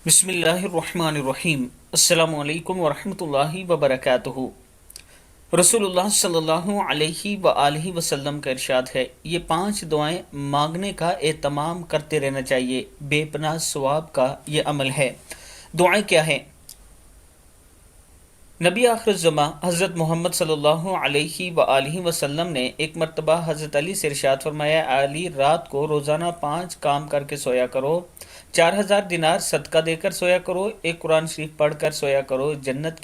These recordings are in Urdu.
بسم اللہ الرحمن الرحیم۔ السلام علیکم ورحمۃ اللہ وبرکاتہ۔ رسول اللہ صلی اللہ علیہ وآلہ وسلم کا ارشاد ہے، یہ 5 دعائیں مانگنے کا اہتمام کرتے رہنا چاہیے، بے پناہ ثواب کا یہ عمل ہے۔ دعائیں کیا ہیں؟ نبی آخر الزماں حضرت محمد صلی اللہ علیہ وآلہ وسلم نے ایک مرتبہ حضرت علی سے ارشاد فرمایا، علی رات کو روزانہ 5 کام کر کے سویا کرو، 4000 دینار صدقہ دے کر سویا کرو، ایک قرآن شریف پڑھ کر سویا کرو، جنت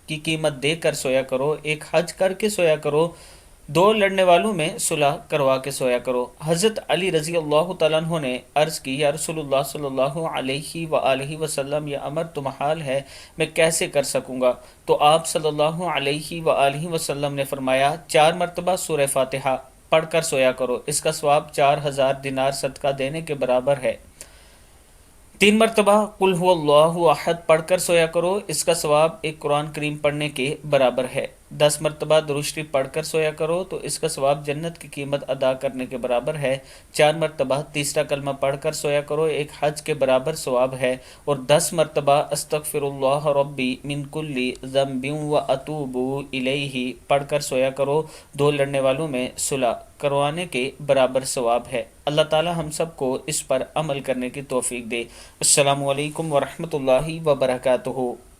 کی قیمت دے کر سویا کرو، ایک حج کر کے سویا کرو، 2 لڑنے والوں میں صلح کروا کے سویا کرو۔ حضرت علی رضی اللہ تعالیٰ عنہ نے عرض کی، یا رسول اللہ صلی اللہ علیہ وآلہ وسلم، یہ امر تو محال ہے، میں کیسے کر سکوں گا؟ تو آپ صلی اللہ علیہ وآلہ وسلم نے فرمایا، 4 مرتبہ سورہ فاتحہ پڑھ کر سویا کرو، اس کا ثواب 4000 دینار صدقہ دینے کے برابر ہے۔ 3 مرتبہ قل هو اللہ احد پڑھ کر سویا کرو، اس کا ثواب ایک قرآن کریم پڑھنے کے برابر ہے۔ 10 مرتبہ درود شریف پڑھ کر سویا کرو تو اس کا ثواب جنت کی قیمت ادا کرنے کے برابر ہے۔ 4 مرتبہ تیسرا کلمہ پڑھ کر سویا کرو، ایک حج کے برابر ثواب ہے۔ اور 10 مرتبہ استغفر اللہ ربی من کل ذنب واتوب الیہ پڑھ کر سویا کرو، 2 لڑنے والوں میں صلح کروانے کے برابر ثواب ہے۔ اللہ تعالی ہم سب کو اس پر عمل کرنے کی توفیق دے۔ السلام علیکم ورحمۃ اللہ وبرکاتہ۔